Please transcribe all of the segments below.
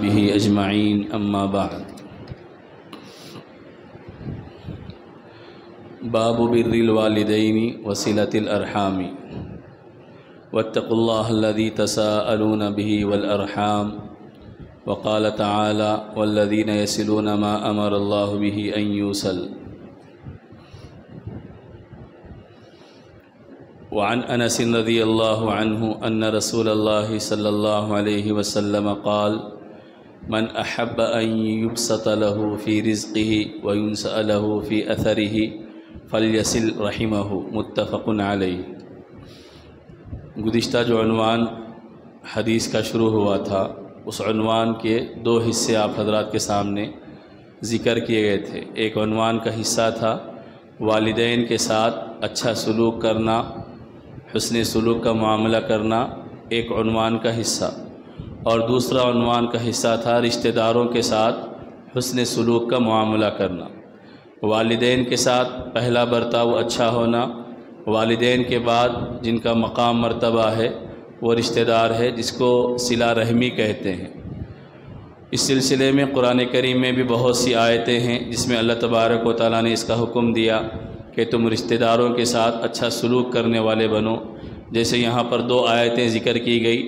به اجمعین اما بعد باب بر الوالدین وصلۃ الارحام واتقوا اللہ الذی تساءلون به والارحام وقال تعالی والذین یصلون ما امر اللہ به ان یوصل وعن انس رضی اللہ عنہ ان رسول اللہ صلی اللہ علیہ وسلم قال من احب ان یبسط له فی رزقه وینسأ له فی اثره فلیصل رحمہ متفق علیہ۔ گزشتہ جو عنوان حدیث کا شروع ہوا تھا اس عنوان کے دو حصے آپ حضرات کے سامنے ذکر کیے گئے تھے۔ ایک عنوان کا حصہ تھا والدین کے ساتھ اچھا سلوک کرنا، حسن سلوک کا معاملہ کرنا ایک عنوان کا حصہ، اور دوسرا عنوان کا حصہ تھا رشتہ داروں کے ساتھ حسن سلوک کا معاملہ کرنا۔ والدین کے ساتھ پہلا برتاؤ اچھا ہونا، والدین کے بعد جن کا مقام مرتبہ ہے وہ رشتہ دار ہے جس کو صلہ رحمی کہتے ہیں۔ اس سلسلے میں قرآن کریم میں بھی بہت سی آیتیں ہیں جس میں اللہ تبارک و تعالیٰ نے اس کا حکم دیا کہ تم رشتہ داروں کے ساتھ اچھا سلوک کرنے والے بنو۔ جیسے یہاں پر دو آیتیں ذکر کی گئی،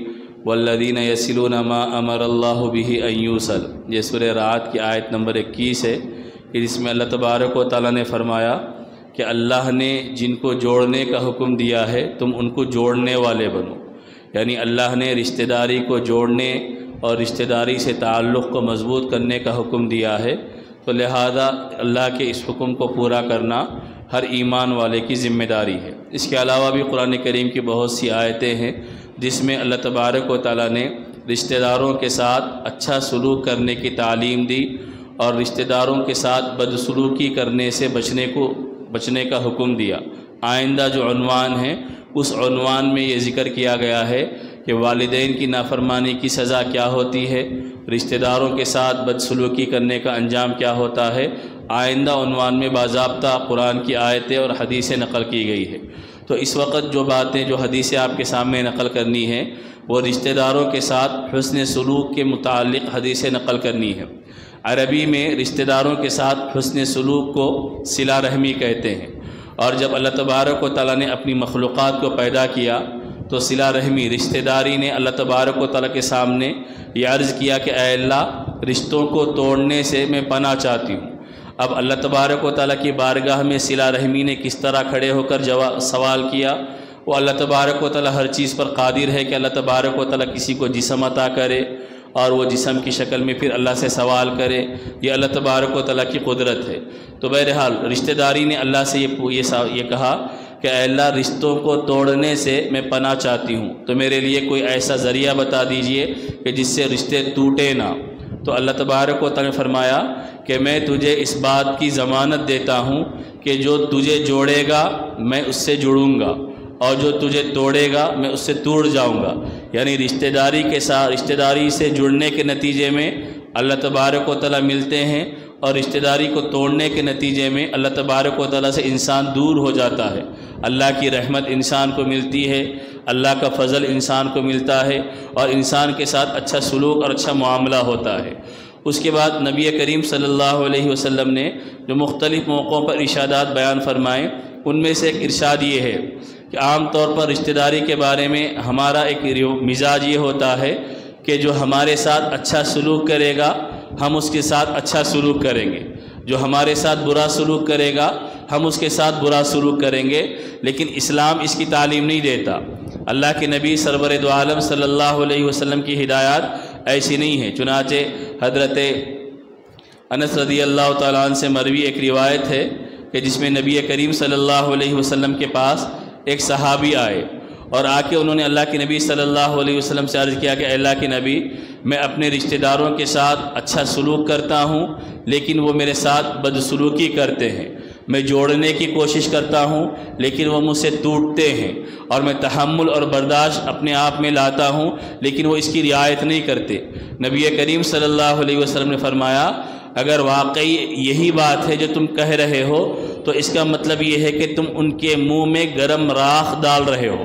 والذین یصلون ما امر اللہ بہ ان یوصل، یہ سورہ رعد کی آیت نمبر 21 ہے کہ جس میں اللہ تبارک و تعالیٰ نے فرمایا کہ اللہ نے جن کو جوڑنے کا حکم دیا ہے تم ان کو جوڑنے والے بنو، یعنی اللہ نے رشتہ داری کو جوڑنے اور رشتہ داری سے تعلق کو مضبوط کرنے کا حکم دیا ہے، تو لہذا اللہ کے اس حکم کو پورا کرنا ہر ایمان والے کی ذمہ داری ہے۔ اس کے علاوہ بھی قرآن کریم کی بہت سی آیتیں ہیں جس میں اللہ تبارک و تعالیٰ نے رشتہ داروں کے ساتھ اچھا سلوک کرنے کی تعلیم دی اور رشتہ داروں کے ساتھ بدسلوکی کرنے سے بچنے کا حکم دیا۔ آئندہ جو عنوان ہے اس عنوان میں یہ ذکر کیا گیا ہے کہ والدین کی نافرمانی کی سزا کیا ہوتی ہے، رشتہ داروں کے ساتھ بدسلوکی کرنے کا انجام کیا ہوتا ہے۔ آئندہ عنوان میں باضابطہ قرآن کی آیتیں اور حدیثیں نقل کی گئی ہے۔ تو اس وقت جو باتیں جو حدیثیں آپ کے سامنے نقل کرنی ہیں وہ رشتہ داروں کے ساتھ حسن سلوک کے متعلق حدیثیں نقل کرنی ہے۔ عربی میں رشتہ داروں کے ساتھ حسن سلوک کو صلہ رحمی کہتے ہیں، اور جب اللہ تبارک و تعالیٰ نے اپنی مخلوقات کو پیدا کیا تو صلہ رحمی رشتہ داری نے اللہ تبارک و تعالیٰ کے سامنے یہ عرض کیا کہ اے اللہ رشتوں کو توڑنے سے میں پناہ چاہتی ہوں۔ اب اللہ تبارک و تعالیٰ کی بارگاہ میں صلہ رحمی نے کس طرح کھڑے ہو کر سوال کیا؟ وہ اللہ تبارک و تعالیٰ ہر چیز پر قادر ہے کہ اللہ تبارک و تعالیٰ کسی کو جسم عطا کرے اور وہ جسم کی شکل میں پھر اللہ سے سوال کرے، یہ اللہ تبارک و تعالیٰ کی قدرت ہے۔ تو بہرحال رشتہ داری نے اللہ سے یہ کہا کہ اے اللہ رشتوں کو توڑنے سے میں پناہ چاہتی ہوں، تو میرے لیے کوئی ایسا ذریعہ بتا دیجئے کہ جس سے رشتے ٹوٹے نہ۔ تو اللہ تبارک و تعالیٰ نے فرمایا کہ میں تجھے اس بات کی ضمانت دیتا ہوں کہ جو تجھے جوڑے گا میں اس سے جڑوں گا، اور جو تجھے توڑے گا میں اس سے ٹوٹ جاؤں گا۔ یعنی رشتہ داری کے ساتھ رشتہ داری سے جڑنے کے نتیجے میں اللہ تبارک و تعالیٰ ملتے ہیں، اور رشتہ داری کو توڑنے کے نتیجے میں اللہ تبارک و تعالیٰ سے انسان دور ہو جاتا ہے۔ اللہ کی رحمت انسان کو ملتی ہے، اللہ کا فضل انسان کو ملتا ہے، اور انسان کے ساتھ اچھا سلوک اور اچھا معاملہ ہوتا ہے۔ اس کے بعد نبی کریم صلی اللہ علیہ وسلم نے جو مختلف موقعوں پر ارشادات بیان فرمائے ان میں سے ایک ارشاد یہ ہے کہ عام طور پر رشتہ داری کے بارے میں ہمارا ایک مزاج یہ ہوتا ہے کہ جو ہمارے ساتھ اچھا سلوک کرے گا ہم اس کے ساتھ اچھا سلوک کریں گے، جو ہمارے ساتھ برا سلوک کرے گا ہم اس کے ساتھ برا سلوک کریں گے، لیکن اسلام اس کی تعلیم نہیں دیتا۔ اللہ کے نبی سرور دو عالم صلی اللہ علیہ وسلم کی ہدایات ایسی نہیں ہے۔ چنانچہ حضرت انس رضی اللہ تعالیٰ عنہ سے مروی ایک روایت ہے کہ جس میں نبی کریم صلی اللہ علیہ وسلم کے پاس ایک صحابی آئے اور آ کے انہوں نے اللہ کے نبی صلی اللہ علیہ وسلم سے عرض کیا کہ اے اللہ کے نبی میں اپنے رشتہ داروں کے ساتھ اچھا سلوک کرتا ہوں لیکن وہ میرے ساتھ بدسلوکی کرتے ہیں، میں جوڑنے کی کوشش کرتا ہوں لیکن وہ مجھ سے ٹوٹتے ہیں، اور میں تحمل اور برداشت اپنے آپ میں لاتا ہوں لیکن وہ اس کی رعایت نہیں کرتے۔ نبی کریم صلی اللہ علیہ وسلم نے فرمایا اگر واقعی یہی بات ہے جو تم کہہ رہے ہو تو اس کا مطلب یہ ہے کہ تم ان کے منہ میں گرم راکھ ڈال رہے ہو۔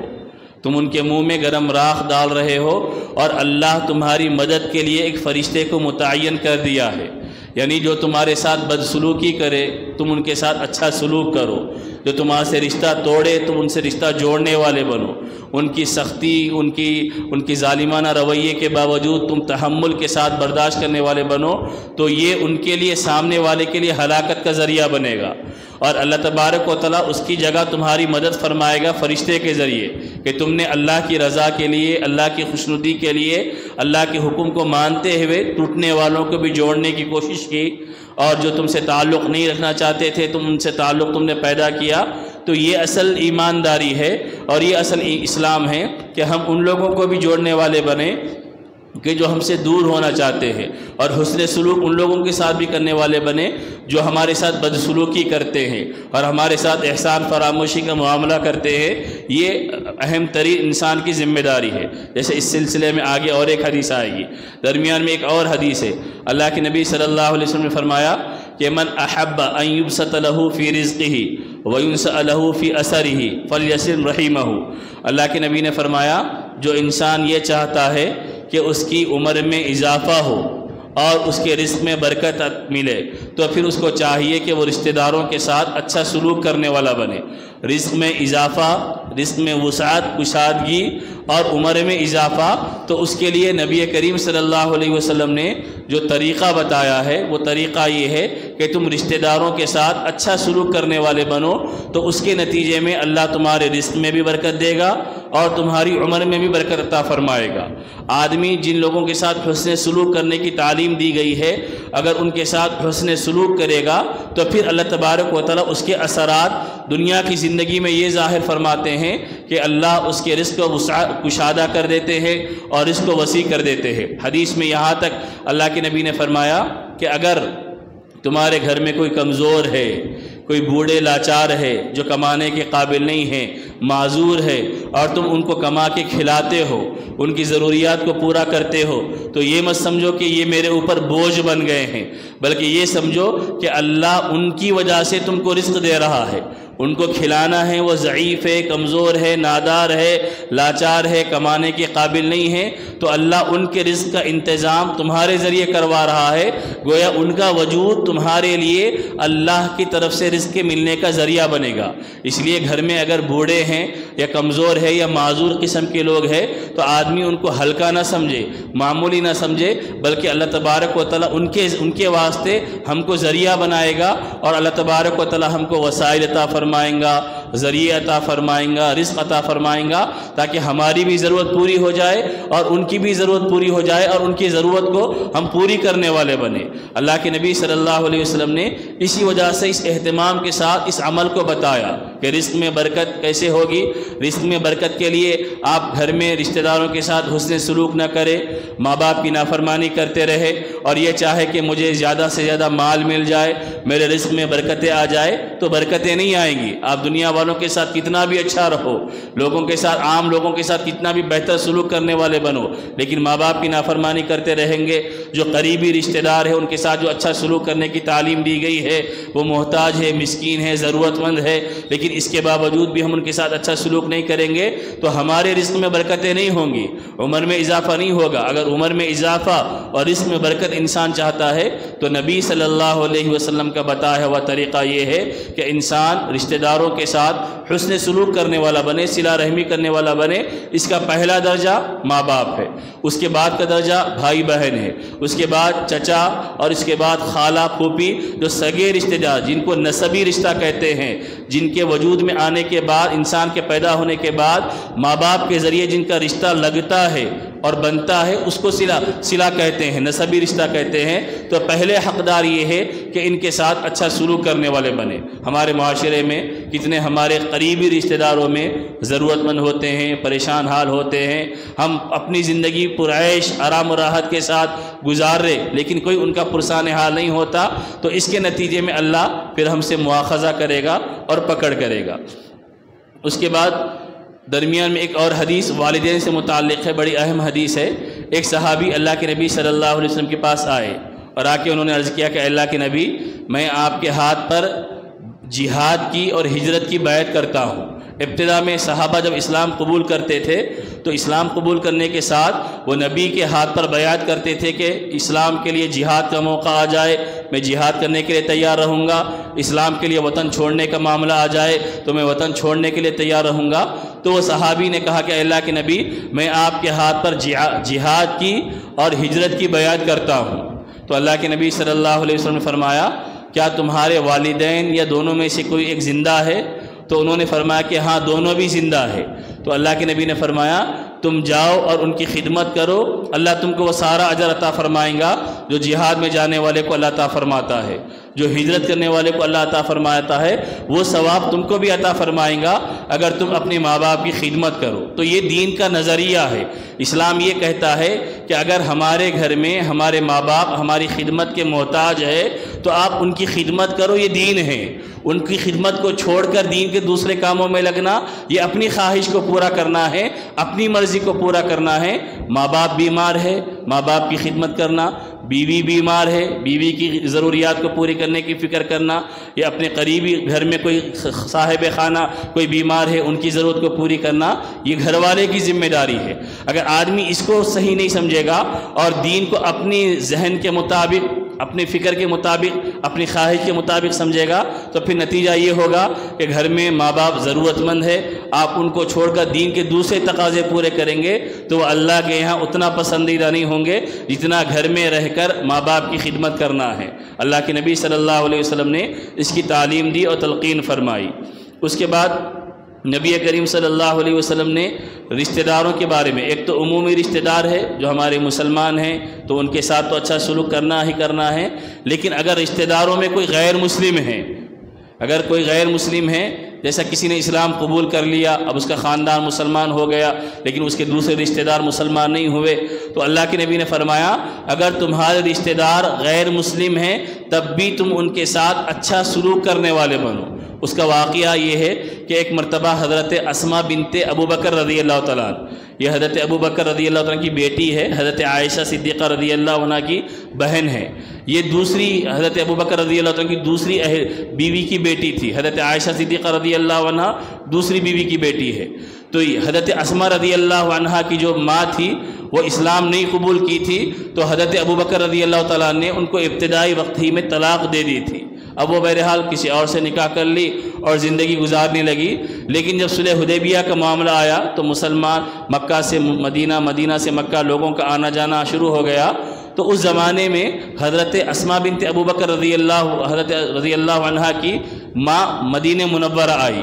تم ان کے منہ میں گرم راکھ ڈال رہے ہو، اور اللہ تمہاری مدد کے لیے ایک فرشتے کو متعین کر دیا ہے۔ یعنی جو تمہارے ساتھ بدسلوکی کرے تم ان کے ساتھ اچھا سلوک کرو، جو تمہارے سے رشتہ توڑے تم ان سے رشتہ جوڑنے والے بنو، ان کی سختی ان کی ظالمانہ رویے کے باوجود تم تحمل کے ساتھ برداشت کرنے والے بنو، تو یہ ان کے لیے، سامنے والے کے لیے ہلاکت کا ذریعہ بنے گا۔ اور اللہ تبارک و تعالیٰ اس کی جگہ تمہاری مدد فرمائے گا فرشتے کے ذریعے، کہ تم نے اللہ کی رضا کے لیے، اللہ کی خوشنودی کے لیے، اللہ کے حکم کو مانتے ہوئے ٹوٹنے والوں کو بھی جوڑنے کی کوشش کی، اور جو تم سے تعلق نہیں رکھنا چاہتے تھے تم ان سے تعلق تم نے پیدا کیا۔ تو یہ اصل ایمانداری ہے اور یہ اصل اسلام ہے کہ ہم ان لوگوں کو بھی جوڑنے والے بنیں کہ جو ہم سے دور ہونا چاہتے ہیں، اور حسن سلوک ان لوگوں کے ساتھ بھی کرنے والے بنے جو ہمارے ساتھ بدسلوکی کرتے ہیں اور ہمارے ساتھ احسان فراموشی کا معاملہ کرتے ہیں۔ یہ اہم ترین انسان کی ذمہ داری ہے۔ جیسے اس سلسلے میں آگے اور ایک حدیث آئے گی، درمیان میں ایک اور حدیث ہے۔ اللہ کے نبی صلی اللہ علیہ وسلم نے فرمایا کہ من احب ان یبسط له فی رزقہ وینسأ له فی اثرہ فلیصل رحمہ۔ اللہ کے نبی نے فرمایا جو انسان یہ چاہتا ہے کہ اس کی عمر میں اضافہ ہو اور اس کے رزق میں برکت ملے، تو پھر اس کو چاہیے کہ وہ رشتہ داروں کے ساتھ اچھا سلوک کرنے والا بنے۔ رزق میں اضافہ، رزق میں وسعت، کشادگی اور عمر میں اضافہ، تو اس کے لیے نبی کریم صلی اللہ علیہ وسلم نے جو طریقہ بتایا ہے وہ طریقہ یہ ہے کہ تم رشتہ داروں کے ساتھ اچھا سلوک کرنے والے بنو، تو اس کے نتیجے میں اللہ تمہارے رزق میں بھی برکت دے گا اور تمہاری عمر میں بھی برکت عطا فرمائے گا۔ آدمی جن لوگوں کے ساتھ حسن سلوک کرنے کی تعلیم دی گئی ہے، اگر ان کے ساتھ حسن سلوک کرے گا تو پھر اللہ تبارک و تعالیٰ اس کے اثرات دنیا کی زندگی میں یہ ظاہر فرماتے ہیں کہ اللہ اس کے رزق کو کشادہ کر دیتے ہیں اور رزق کو وسیع کر دیتے ہیں۔ حدیث میں یہاں تک اللہ کے نبی نے فرمایا کہ اگر تمہارے گھر میں کوئی کمزور ہے، کوئی بوڑھے لاچار ہے جو کمانے کے قابل نہیں ہے، معذور ہے، اور تم ان کو کما کے کھلاتے ہو، ان کی ضروریات کو پورا کرتے ہو، تو یہ مت سمجھو کہ یہ میرے اوپر بوجھ بن گئے ہیں، بلکہ یہ سمجھو کہ اللہ ان کی وجہ سے تم کو رزق دے رہا ہے۔ ان کو کھلانا ہے، وہ ضعیف ہے، کمزور ہے، نادار ہے، لاچار ہے، کمانے کے قابل نہیں ہے، تو اللہ ان کے رزق کا انتظام تمہارے ذریعے کروا رہا ہے۔ گویا ان کا وجود تمہارے لیے اللہ کی طرف سے رزق کے ملنے کا ذریعہ بنے گا۔ اس لیے گھر میں اگر بوڑھے ہیں یا کمزور ہے یا معذور قسم کے لوگ ہیں تو آدمی ان کو ہلکا نہ سمجھے، معمولی نہ سمجھے، بلکہ اللہ تبارک و تعالیٰ ان کے واسطے ہم کو ذریعہ بنائے گا، اور اللہ تبارک و تعالیٰ ہم کو وسائل عطا فرمائیں گا، ذریعہ عطا فرمائیں گا، رزق عطا فرمائیں گا، تاکہ ہماری بھی ضرورت پوری ہو جائے اور ان کی بھی ضرورت پوری ہو جائے اور ان کی ضرورت کو ہم پوری کرنے والے بنے۔ اللہ کے نبی صلی اللہ علیہ وسلم نے اسی وجہ سے اس اہتمام کے ساتھ اس عمل کو بتایا کہ رزق میں برکت کیسے ہوگی۔ رزق میں برکت کے لیے آپ گھر میں رشتہ داروں کے ساتھ حسن سلوک نہ کرے، ماں باپ کی نافرمانی کرتے رہے اور یہ چاہے کہ مجھے زیادہ سے زیادہ مال مل جائے، میرے رزق میں برکتیں آ جائے، تو برکتیں نہیں آئیں گی۔ آپ دنیا والوں کے ساتھ کتنا بھی اچھا رہو، لوگوں کے ساتھ، عام لوگوں کے ساتھ کتنا بھی بہتر سلوک کرنے والے بنو، لیکن ماں باپ کی نافرمانی کرتے رہیں گے۔ جو قریبی رشتہ دار ہے ان کے ساتھ جو اچھا سلوک کرنے کی تعلیم دی گئی ہے، وہ محتاج ہے، مسکین ہے، ضرورت مند ہے، لیکن اس کے باوجود بھی ہم ان کے ساتھ اچھا سلوک نہیں کریں گے تو ہمارے رزق میں برکتیں نہیں ہوں گی، عمر میں اضافہ نہیں ہوگا۔ اگر عمر میں اضافہ اور رزق میں برکت انسان چاہتا ہے تو نبی صلی اللہ علیہ وسلم کا بتایا ہوا طریقہ یہ ہے کہ انسان رشتہ داروں کے ساتھ حسن سلوک کرنے والا بنے، صلہ رحمی کرنے والا بنے۔ اس کا پہلا درجہ ماں باپ ہے، اس کے بعد کا درجہ بھائی بہن ہے، اس کے بعد چچا، اور اس کے بعد خالہ پھوپھی، جو سگے رشتہ دار جن کو نسبی رشتہ کہتے ہیں، جن کے وجود میں آنے کے بعد، انسان کے پیدا ہونے کے بعد ماں باپ کے ذریعے جن کا رشتہ لگتا ہے اور بنتا ہے، اس کو صلہ کہتے ہیں، نسبی رشتہ کہتے ہیں۔ تو پہلے حقدار یہ ہے کہ ان کے ساتھ اچھا سلوک کرنے والے بنے۔ ہمارے معاشرے میں کتنے ہمارے قریبی رشتہ داروں میں ضرورت مند ہوتے ہیں، پریشان حال ہوتے ہیں، ہم اپنی زندگی پرعیش آرام و راحت کے ساتھ گزار رہے لیکن کوئی ان کا پرسان حال نہیں ہوتا، تو اس کے نتیجے میں اللہ پھر ہم سے مواخذہ کرے گا اور پکڑ کرے گا۔ اس کے بعد درمیان میں ایک اور حدیث والدین سے متعلق ہے، بڑی اہم حدیث ہے۔ ایک صحابی اللہ کے نبی صلی اللہ علیہ وسلم کے پاس آئے اور آ کے انہوں نے عرض کیا کہ اللہ کے نبی، میں آپ کے ہاتھ پر جہاد کی اور ہجرت کی بیعت کرتا ہوں، ابتدا میں صحابہ جب اسلام قبول کرتے تھے تو اسلام قبول کرنے کے ساتھ وہ نبی کے ہاتھ پر بیعت کرتے تھے کہ اسلام کے لیے جہاد کا موقع آ جائے میں جہاد کرنے کے لیے تیار رہوں گا، اسلام کے لیے وطن چھوڑنے کا معاملہ آ جائے تو میں وطن چھوڑنے کے لیے تیار رہوں گا۔ تو وہ صحابی نے کہا کہ اللہ کے نبی میں آپ کے ہاتھ پر جہاد کی اور ہجرت کی بیعت کرتا ہوں۔ تو اللہ کے نبی صلی اللہ علیہ وسلم نے فرمایا کیا تمہارے والدین یا دونوں میں سے کوئی ایک زندہ ہے؟ تو انہوں نے فرمایا کہ ہاں دونوں بھی زندہ ہے۔ تو اللہ کے نبی نے فرمایا تم جاؤ اور ان کی خدمت کرو، اللہ تم کو وہ سارا اجر عطا فرمائیں گا جو جہاد میں جانے والے کو اللہ عطا فرماتا ہے، جو ہجرت کرنے والے کو اللہ عطا فرماتا ہے وہ ثواب تم کو بھی عطا فرمائیں گا اگر تم اپنے ماں باپ کی خدمت کرو۔ تو یہ دین کا نظریہ ہے۔ اسلام یہ کہتا ہے کہ اگر ہمارے گھر میں ہمارے ماں باپ ہماری خدمت کے محتاج ہے تو آپ ان کی خدمت کرو، یہ دین ہے۔ ان کی خدمت کو چھوڑ کر دین کے دوسرے کاموں میں لگنا یہ اپنی خواہش کو پورا کرنا ہے، اپنی مرضی کو پورا کرنا ہے۔ ماں باپ بیمار ہے، ماں باپ کی خدمت کرنا، بیوی بیمار ہے، بیوی کی ضروریات کو پوری کرنے کی فکر کرنا، یا اپنے قریبی گھر میں کوئی صاحب خانہ کوئی بیمار ہے ان کی ضرورت کو پوری کرنا، یہ گھر والے کی ذمہ داری ہے۔ اگر آدمی اس کو صحیح نہیں سمجھے گا اور دین کو اپنی ذہن کے مطابق، اپنی فکر کے مطابق، اپنی خواہش کے مطابق سمجھے گا تو پھر نتیجہ یہ ہوگا کہ گھر میں ماں باپ ضرورت مند ہے، آپ ان کو چھوڑ کر دین کے دوسرے تقاضے پورے کریں گے تو وہ اللہ کے یہاں اتنا پسندیدہ نہیں ہوں گے جتنا گھر میں رہ کر ماں باپ کی خدمت کرنا ہے۔ اللہ کے نبی صلی اللہ علیہ وسلم نے اس کی تعلیم دی اور تلقین فرمائی۔ اس کے بعد نبی کریم صلی اللہ علیہ وسلم نے رشتہ داروں کے بارے میں، ایک تو عمومی رشتہ دار ہے جو ہمارے مسلمان ہیں تو ان کے ساتھ تو اچھا سلوک کرنا ہی کرنا ہے، لیکن اگر رشتہ داروں میں کوئی غیر مسلم ہے، اگر کوئی غیر مسلم ہے جیسا کسی نے اسلام قبول کر لیا، اب اس کا خاندان مسلمان ہو گیا لیکن اس کے دوسرے رشتہ دار مسلمان نہیں ہوئے، تو اللہ کے نبی نے فرمایا اگر تمہارے رشتہ دار غیر مسلم ہیں تب بھی تم ان کے ساتھ اچھا سلوک کرنے والے بنو۔ اس کا واقعہ یہ ہے کہ ایک مرتبہ حضرت اسماء بنت ابو بکر رضی اللہ تعالیٰ عنہ، یہ حضرت ابو بکر رضی اللہ تعالیٰ کی بیٹی ہے، حضرت عائشہ صدیقہ رضی اللہ عنہ کی بہن ہے، یہ دوسری حضرت ابو بکر رضی اللہ عنہ کی دوسری بیوی کی بیٹی تھی، حضرت عائشہ صدیقہ رضی اللہ عنہ دوسری بیوی کی بیٹی ہے۔ تو حضرت اسماء رضی اللہ عنہ کی جو ماں تھی وہ اسلام نہیں قبول کی تھی تو حضرت ابو بکر رضی اللہ تعالیٰ نے ان کو ابتدائی وقت ہی میں طلاق دے دی تھی۔ اب وہ بہرحال کسی اور سے نکاح کر لی اور زندگی گزارنے لگی، لیکن جب صلح حدیبیہ کا معاملہ آیا تو مسلمان مکہ سے مدینہ، مدینہ سے مکہ لوگوں کا آنا جانا شروع ہو گیا، تو اس زمانے میں حضرت اسماء بنت ابو بکر حضرت رضی اللہ عنہ کی ماں مدینہ منورہ آئی،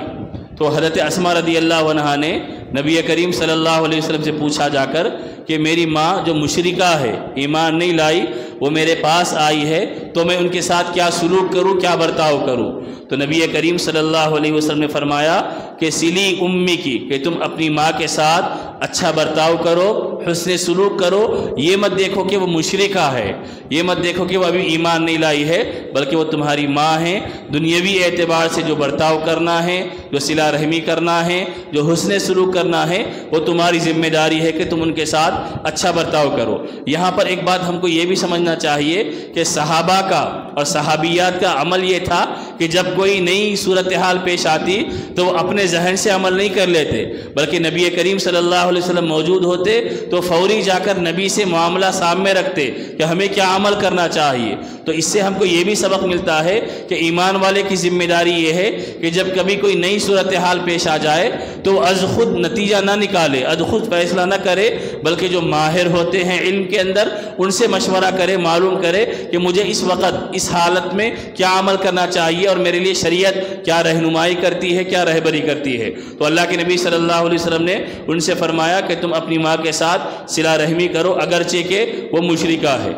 تو حضرت اسماء رضی اللہ عنہ نے نبی کریم صلی اللہ علیہ وسلم سے پوچھا جا کر کہ میری ماں جو مشرکہ ہے، ایمان نہیں لائی، وہ میرے پاس آئی ہے تو میں ان کے ساتھ کیا سلوک کروں، کیا برتاؤ کروں؟ تو نبی کریم صلی اللہ علیہ وسلم نے فرمایا کہ سلی امی کی، کہ تم اپنی ماں کے ساتھ اچھا برتاؤ کرو، حسن سلوک کرو، یہ مت دیکھو کہ وہ مشرکہ ہے، یہ مت دیکھو کہ وہ ابھی ایمان نہیں لائی ہے، بلکہ وہ تمہاری ماں ہے۔ دنیاوی اعتبار سے جو برتاؤ کرنا ہے، جو صلہ رحمی کرنا ہے، جو حسن سلوک کرنا ہے، وہ تمہاری ذمہ داری ہے کہ تم ان کے ساتھ اچھا برتاؤ کرو۔ یہاں پر ایک بات ہم کو یہ بھی سمجھنا چاہیے کہ صحابہ کا اور صحابیات کا عمل یہ تھا کہ جب کوئی نئی صورتحال پیش آتی تو وہ اپنے ذہن سے عمل نہیں کر لیتے، بلکہ نبی کریم صلی اللہ علیہ وسلم موجود ہوتے تو فوری جا کر نبی سے معاملہ سامنے رکھتے کہ ہمیں کیا عمل کرنا چاہیے۔ تو اس سے ہم کو یہ بھی سبق ملتا ہے کہ ایمان والے کی ذمہ داری یہ ہے کہ جب کبھی کوئی نئی صورتحال پیش آ جائے تو وہ از خود نتیجہ نہ نکالے، از خود فیصلہ نہ کرے، بلکہ جو ماہر ہوتے ہیں علم کے اندر ان سے مشورہ کرے، معلوم کرے کہ مجھے اس وقت اس حالت میں کیا عمل کرنا چاہیے اور میرے لیے شریعت کیا رہنمائی کرتی ہے، کیا رہبری کرتی ہے۔ تو اللہ کے نبی صلی اللہ علیہ وسلم نے ان سے فرمایا کہ تم اپنی ماں کے ساتھ صلہ رحمی کرو اگرچہ کہ وہ مشرکہ ہے۔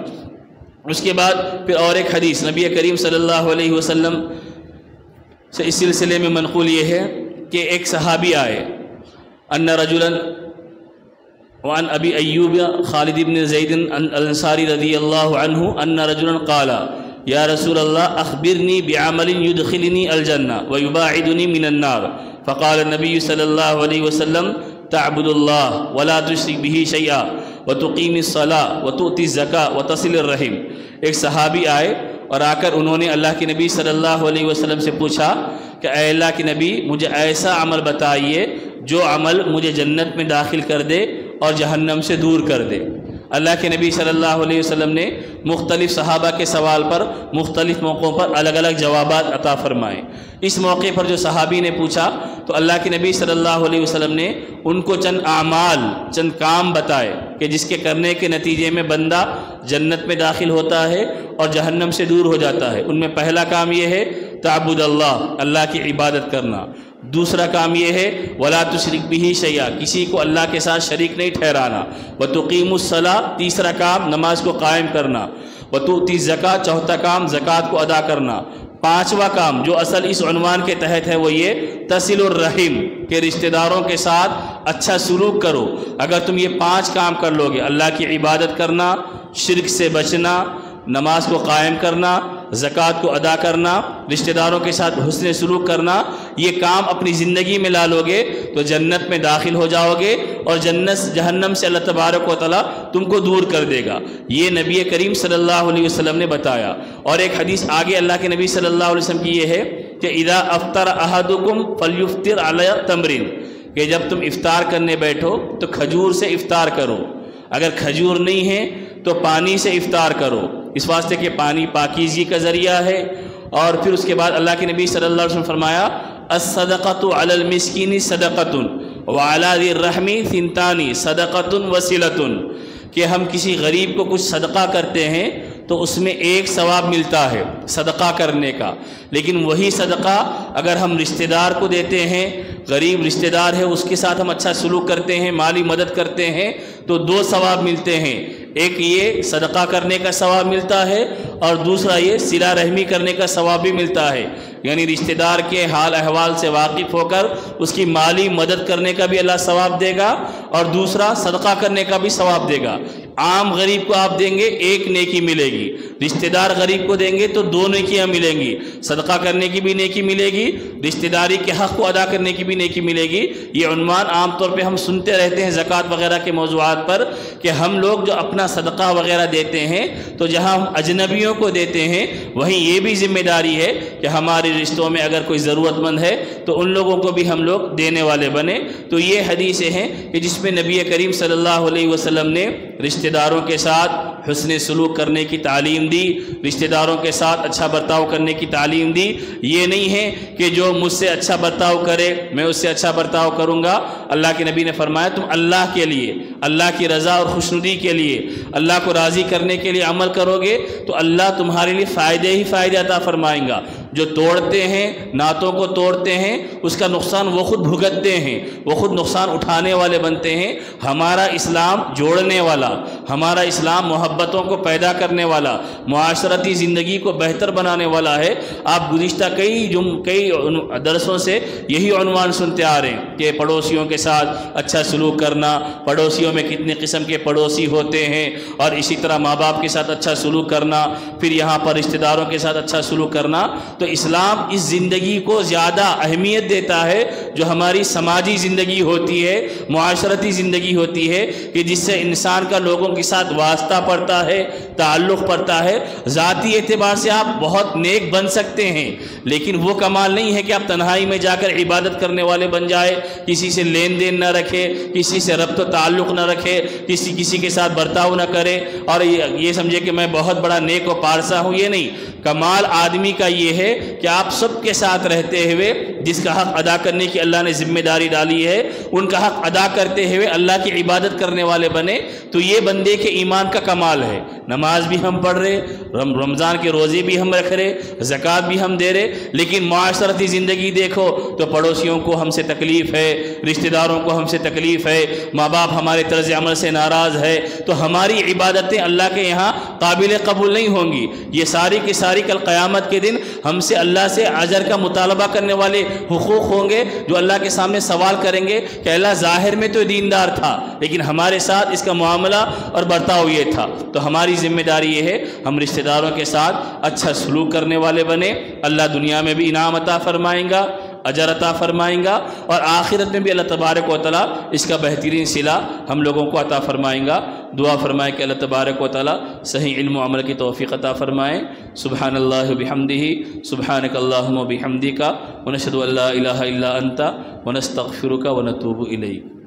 اس کے بعد پھر اور ایک حدیث نبی کریم صلی اللہ علیہ وسلم سے اس سلسلے میں منقول یہ ہے کہ ایک صحابی آئے، ان رجلا وعن ابی ایوب خالد بن زید الانصاری رضی اللہ عنہ ان رجلا قال یا رسول اللہ اخبرنی بعمل يدخلنی الجنہ ويباعدنی من النار، فقال النبی صلی اللہ علیہ وسلم تعبد اللہ ولا تشرک به شیئا وتقیم الصلاة وتؤتی الزکاة وتصل الرحم۔ ایک صحابی آئے اور آ کر انہوں نے اللہ کے نبی صلی اللہ علیہ وسلم سے پوچھا کہ اے اللہ کے نبی مجھے ایسا عمل بتائیے جو عمل مجھے جنت میں داخل کر دے اور جہنم سے دور کر دے۔ اللہ کے نبی صلی اللہ علیہ وسلم نے مختلف صحابہ کے سوال پر مختلف موقعوں پر الگ الگ جوابات عطا فرمائے۔ اس موقع پر جو صحابی نے پوچھا تو اللہ کے نبی صلی اللہ علیہ وسلم نے ان کو چند اعمال، چند کام بتائے کہ جس کے کرنے کے نتیجے میں بندہ جنت میں داخل ہوتا ہے اور جہنم سے دور ہو جاتا ہے۔ ان میں پہلا کام یہ ہے تعبد اللہ کی عبادت کرنا۔ دوسرا کام یہ ہے ولا تشرک بہ شیئا، کسی کو اللہ کے ساتھ شریک نہیں ٹھہرانا۔ وتقیم الصلاۃ، تیسرا کام نماز کو قائم کرنا۔ وتؤتی الزکاۃ، چوتھا کام زکوٰۃ کو ادا کرنا۔ پانچواں کام جو اصل اس عنوان کے تحت ہے وہ یہ تصل الرحم، کہ رشتہ داروں کے ساتھ اچھا سلوک کرو۔ اگر تم یہ 5 کام کر لو گے، اللہ کی عبادت کرنا، شرک سے بچنا، نماز کو قائم کرنا، زکوٰۃ کو ادا کرنا، رشتہ داروں کے ساتھ حسن سلوک کرنا، یہ کام اپنی زندگی میں لا لو گے تو جنت میں داخل ہو جاؤ گے اور جہنم سے اللہ تبارک و تعالیٰ تم کو دور کر دے گا۔ یہ نبی کریم صلی اللہ علیہ وسلم نے بتایا۔ اور ایک حدیث آگے اللہ کے نبی صلی اللہ علیہ وسلم کی یہ ہے کہ اذا افطر احدکم فلیفطر علی تمر، کہ جب تم افطار کرنے بیٹھو تو کھجور سے افطار کرو، اگر کھجور نہیں ہے تو پانی سے افطار کرو، اس واسطے کہ پانی پاکیزگی کا ذریعہ ہے۔ اور پھر اس کے بعد اللہ کے نبی صلی اللہ علیہ وسلم فرمایا الصدقۃ علی المسکین صدقۃ وعلی ذی الرحم ثنتان صدقۃ وصلۃ، کہ ہم کسی غریب کو کچھ صدقہ کرتے ہیں تو اس میں ایک ثواب ملتا ہے صدقہ کرنے کا، لیکن وہی صدقہ اگر ہم رشتہ دار کو دیتے ہیں، غریب رشتہ دار ہے اس کے ساتھ ہم اچھا سلوک کرتے ہیں، مالی مدد کرتے ہیں تو 2 ثواب ملتے ہیں۔ ایک یہ صدقہ کرنے کا ثواب ملتا ہے اور دوسرا یہ صلہ رحمی کرنے کا ثواب بھی ملتا ہے، یعنی رشتہ دار کے حال احوال سے واقف ہو کر اس کی مالی مدد کرنے کا بھی اللہ ثواب دے گا اور دوسرا صدقہ کرنے کا بھی ثواب دے گا۔ عام غریب کو آپ دیں گے ایک نیکی ملے گی، رشتہ دار غریب کو دیں گے تو 2 نیکیاں ملیں گی، صدقہ کرنے کی بھی نیکی ملے گی، رشتہ داری کے حق کو ادا کرنے کی بھی نیکی ملے گی۔ یہ عنوان عام طور پہ ہم سنتے رہتے ہیں زکوٰۃ وغیرہ کے موضوعات پر کہ ہم لوگ جو اپنا صدقہ وغیرہ دیتے ہیں تو جہاں ہم اجنبیوں کو دیتے ہیں وہیں یہ بھی ذمہ داری ہے کہ ہمارے رشتوں میں اگر کوئی ضرورت مند ہے تو ان لوگوں کو بھی ہم لوگ دینے والے بنے۔ تو یہ حدیثیں ہیں کہ جس میں نبی کریم صلی اللہ علیہ وسلم نے رشتہ داروں کے ساتھ حسن سلوک کرنے کی تعلیم دی، رشتہ داروں کے ساتھ اچھا برتاؤ کرنے کی تعلیم دی۔ یہ نہیں ہے کہ جو مجھ سے اچھا برتاؤ کرے میں اس سے اچھا برتاؤ کروں گا۔ اللہ کے نبی نے فرمایا تم اللہ کے لیے، اللہ کی رضا اور خوشنودی کے لیے، اللہ کو راضی کرنے کے لیے عمل کرو گے تو اللہ تمہارے لیے فائدے ہی فائدے عطا فرمائیں گا۔ جو توڑتے ہیں، نعتوں کو توڑتے ہیں، اس کا نقصان وہ خود بھگتتے ہیں، وہ خود نقصان اٹھانے والے بنتے ہیں۔ ہمارا اسلام جوڑنے والا، ہمارا اسلام محبتوں کو پیدا کرنے والا، معاشرتی زندگی کو بہتر بنانے والا ہے۔ آپ گزشتہ کئی درسوں سے یہی عنوان سنتے آ رہے ہیں کہ پڑوسیوں کے ساتھ اچھا سلوک کرنا، پڑوسیوں میں کتنے قسم کے پڑوسی ہوتے ہیں، اور اسی طرح ماں باپ کے ساتھ اچھا سلوک کرنا، پھر یہاں پر رشتہ داروں کے ساتھ اچھا سلوک کرنا۔ تو اسلام اس زندگی کو زیادہ اہمیت دیتا ہے جو ہماری سماجی زندگی ہوتی ہے، معاشرتی زندگی ہوتی ہے، کہ جس سے انسان کا لوگوں کے ساتھ واسطہ پڑتا ہے، تعلق پڑتا ہے۔ ذاتی اعتبار سے آپ بہت نیک بن سکتے ہیں، لیکن وہ کمال نہیں ہے کہ آپ تنہائی میں جا کر عبادت کرنے والے بن جائے، کسی سے لین دین نہ رکھے، کسی سے ربط و تعلق نہ رکھے، کسی کے ساتھ برتاؤ نہ کرے اور یہ سمجھے کہ میں بہت بڑا نیک و پارسا ہوں۔ یہ نہیں، کمال آدمی کا یہ ہے کہ آپ سب کے ساتھ رہتے ہوئے جس کا حق ادا کرنے کی اللہ نے ذمہ داری ڈالی ہے ان کا حق ادا کرتے ہوئے اللہ کی عبادت کرنے والے بنے، تو یہ بندے کے ایمان کا کمال ہے۔ نماز بھی ہم پڑھ رہے، رمضان کے روزے بھی ہم رکھ رہے، زکوٰۃ بھی ہم دے رہے، لیکن معاشرتی زندگی دیکھو تو پڑوسیوں کو ہم سے تکلیف ہے، رشتہ داروں کو ہم سے تکلیف ہے، ماں باپ ہمارے طرز عمل سے ناراض ہے، تو ہماری عبادتیں اللہ کے یہاں قابل قبول نہیں ہوں گی۔ یہ ساری کی ساری کل قیامت کے دن ہم سے اللہ سے اجر کا مطالبہ کرنے والے حقوق ہوں گے، جو اللہ کے سامنے سوال کریں گے کہ اللہ ظاہر میں تو دیندار تھا لیکن ہمارے ساتھ اس کا معاملہ اور برتاؤ یہ تھا۔ تو ہماری ذمہ داری یہ ہے ہم رشتہ داروں کے ساتھ اچھا سلوک کرنے والے بنے، اللہ دنیا میں بھی انعام عطا فرمائیں گا، اجر عطا فرمائیں گا، اور آخرت میں بھی اللہ تبارک و تعالیٰ اس کا بہترین صلہ ہم لوگوں کو عطا فرمائیں گا۔ دعا فرمائیں کہ اللہ تبارک و تعالی صحیح علم و عمل کی توفیق عطا فرمائیں۔ سبحان اللہ بحمدہ، سبحانک اللہم بحمدک، ونشہد ان لا الہ الا انت، ونستغفرک ونتوب الیک۔